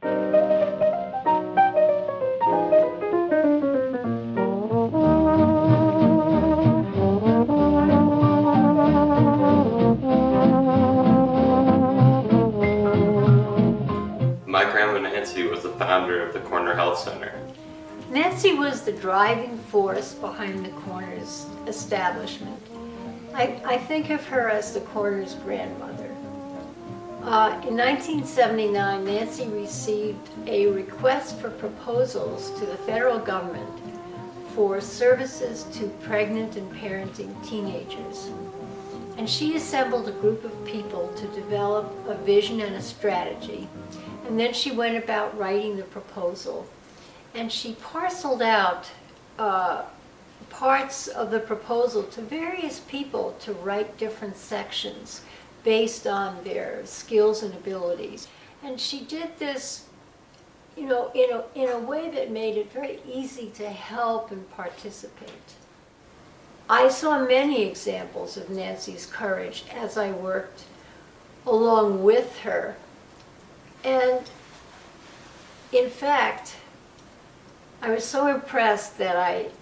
My grandma Nancy was the founder of the Corner Health Center. Nancy was the driving force behind the Corner's establishment. I think of her as the Corner's grandmother. In 1979, Nancy received a request for proposals to the federal government for services to pregnant and parenting teenagers. And she assembled a group of people to develop a vision and a strategy. And then she went about writing the proposal. And she parceled out parts of the proposal to various people to write different sections based on their skills and abilities. And she did this, in a way that made it very easy to help and participate. I saw many examples of Nancy's courage as I worked along with her. And in fact, I was so impressed that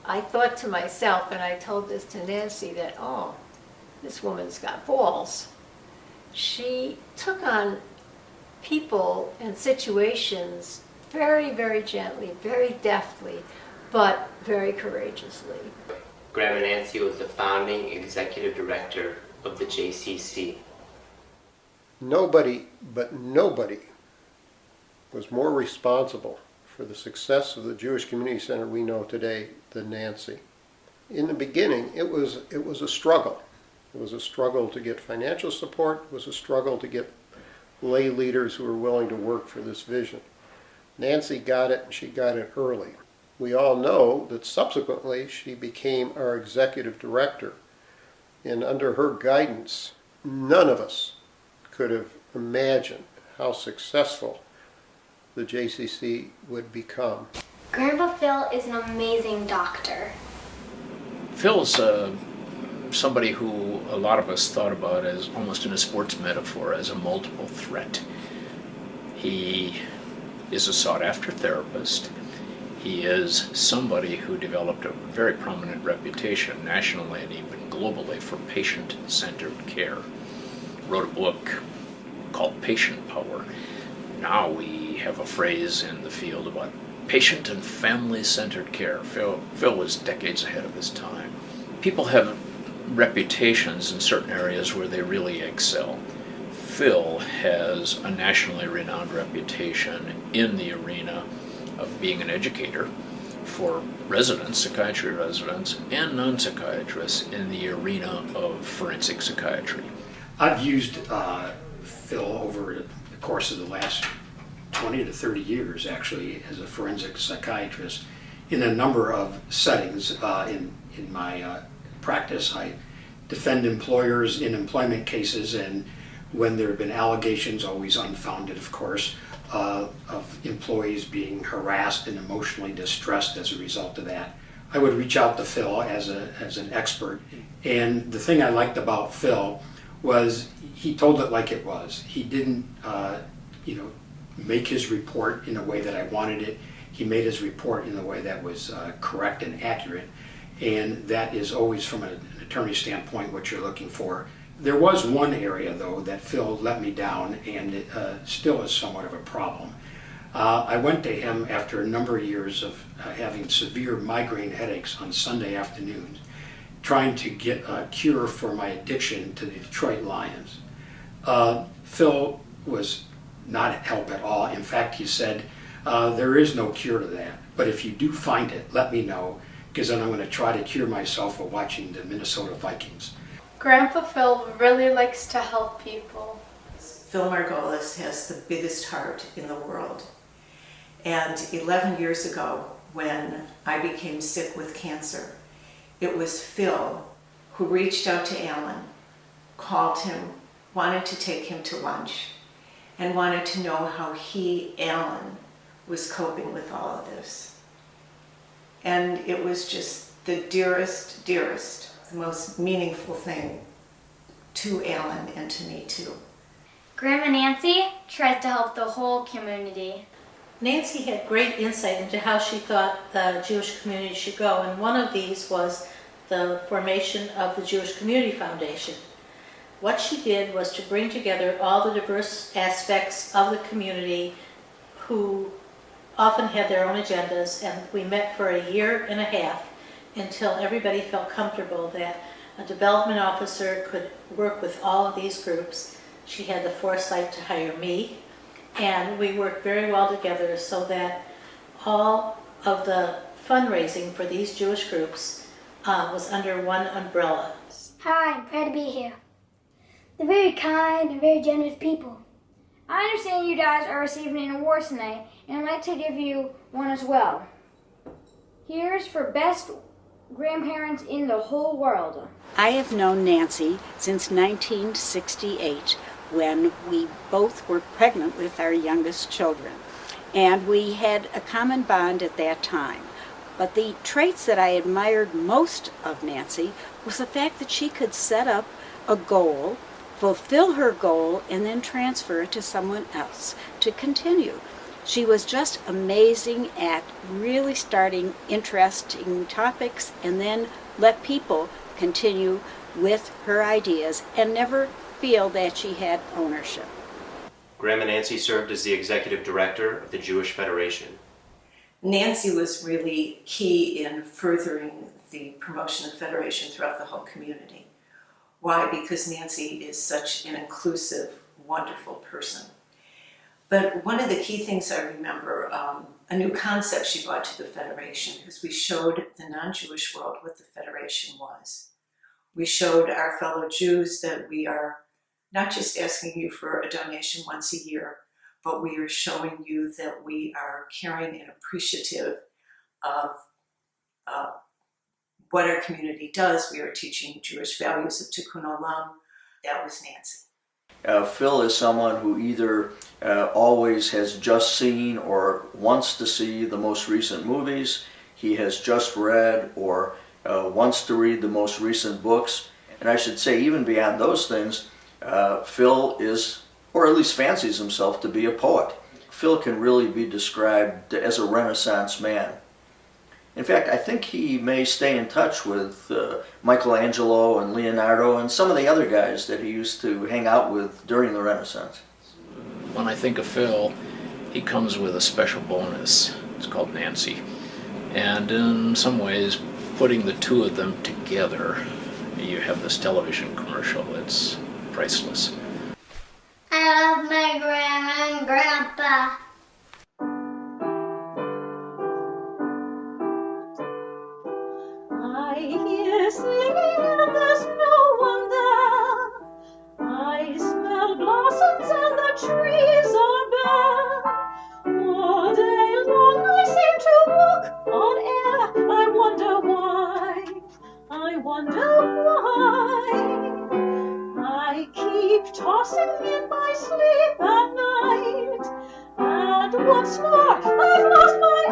I thought to myself, and I told this to Nancy, that, oh, this woman's got balls. She took on people and situations very, very gently, very deftly, but very courageously. Grandma Nancy was the founding executive director of the JCC. Nobody was more responsible for the success of the Jewish Community Center we know today than Nancy. In the beginning, it was a struggle. It was a struggle to get financial support. It was a struggle to get lay leaders who were willing to work for this vision. Nancy got it, and she got it early. We all know that subsequently she became our executive director. And under her guidance, none of us could have imagined how successful the JCC would become. Grandpa Phil is an amazing doctor. Phil's somebody who a lot of us thought about as almost in a sports metaphor as a multiple threat. He is a sought-after therapist. He is somebody who developed a very prominent reputation nationally and even globally for patient-centered care. Wrote a book called Patient Power. Now we have a phrase in the field about patient and family-centered care. Phil was decades ahead of his time. People have reputations in certain areas where they really excel. Phil has a nationally renowned reputation in the arena of being an educator for residents, psychiatry residents, and non-psychiatrists in the arena of forensic psychiatry. I've used Phil over the course of the last 20 to 30 years, actually, as a forensic psychiatrist in a number of settings. In my practice, I defend employers in employment cases, and when there have been allegations, always unfounded, of course, of employees being harassed and emotionally distressed as a result of that, I would reach out to Phil as an expert. And the thing I liked about Phil was he told it like it was. He didn't, make his report in a way that I wanted it. He made his report in a way that was correct and accurate. And that is always, from an attorney standpoint, what you're looking for. There was one area, though, that Phil let me down, and it still is somewhat of a problem. I went to him after a number of years of having severe migraine headaches on Sunday afternoons, trying to get a cure for my addiction to the Detroit Lions. Phil was not help at all. In fact, he said, there is no cure to that, but if you do find it, let me know, because then I'm going to try to cure myself of watching the Minnesota Vikings. Grandpa Phil really likes to help people. Phil Margolis has the biggest heart in the world. And 11 years ago, when I became sick with cancer, it was Phil who reached out to Alan, called him, wanted to take him to lunch, and wanted to know how he, Alan, was coping with all of this. And it was just the dearest, the most meaningful thing to Alan and to me too. Grandma Nancy tries to help the whole community. Nancy had great insight into how she thought the Jewish community should go, and one of these was the formation of the Jewish Community Foundation. What she did was to bring together all the diverse aspects of the community who often had their own agendas, and we met for a year and a half until everybody felt comfortable that a development officer could work with all of these groups. She had the foresight to hire me, and we worked very well together so that all of the fundraising for these Jewish groups was under one umbrella. Hi, I'm proud to be here. They're very kind and very generous people. I understand you guys are receiving an award tonight, and I'd like to give you one as well. Here's for Best Grandparents in the Whole World. I have known Nancy since 1968, when we both were pregnant with our youngest children. And we had a common bond at that time. But the traits that I admired most of Nancy was the fact that she could set up a goal, fulfill her goal, and then transfer it to someone else to continue. She was just amazing at really starting interesting topics and then let people continue with her ideas and never feel that she had ownership. Grandma Nancy served as the executive director of the Jewish Federation. Nancy was really key in furthering the promotion of Federation throughout the whole community. Why? Because Nancy is such an inclusive, wonderful person. But one of the key things I remember, a new concept she brought to the Federation, because we showed the non-Jewish world what the Federation was. We showed our fellow Jews that we are not just asking you for a donation once a year, but we are showing you that we are caring and appreciative of what our community does. We are teaching Jewish values of Tikkun Olam. That was Nancy. Phil is someone who either always has just seen or wants to see the most recent movies, he has just read or wants to read the most recent books. And I should say, even beyond those things, Phil is, or at least fancies himself to be, a poet. Phil can really be described as a Renaissance man. In fact, I think he may stay in touch with Michelangelo and Leonardo and some of the other guys that he used to hang out with during the Renaissance. When I think of Phil, he comes with a special bonus. It's called Nancy. And in some ways, putting the two of them together, you have this television commercial. It's priceless. I love my grandma and grandpa. I hear singing and there's no one there. I smell blossoms and the trees are bare. All day long I seem to walk on air. I wonder why. I wonder why. I keep tossing in my sleep at night. And what's more, I've lost my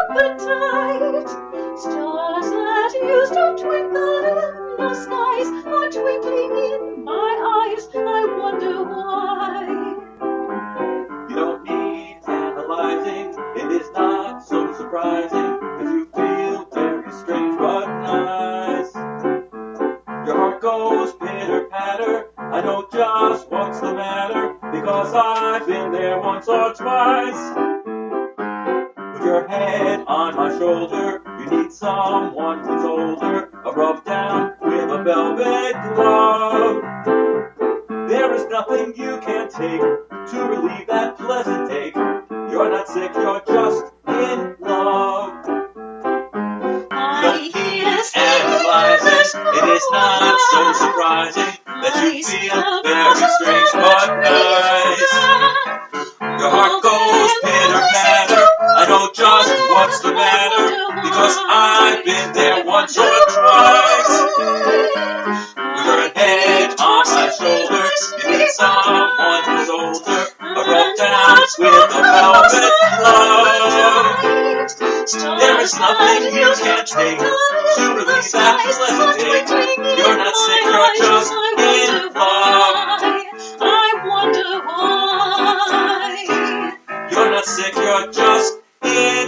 appetite. Stars that used to twinkle in the skies are twinkling in my eyes. I wonder why. You don't need analyzing, it is not so surprising that you feel very strange but nice. Your heart goes pitter-patter, I know just what's the matter, because I've been there once or twice. With your head on my shoulder, you need someone who's older, a rub down with a velvet glove. There is nothing you can take to relieve that pleasant ache. You're not sick, you're just in love. I hear Analyzes, it is not so surprising that you feel very strange but nice. Your heart goes pitter-patter, I know just what's the matter, because I've been there once or twice. With your head on my shoulder, you need someone who's older, a rub dance with a velvet glove. There is nothing you can't take to relieve that pleasant ache. You're not sick, you're just in love. I wonder why. You're not not sick, you're just in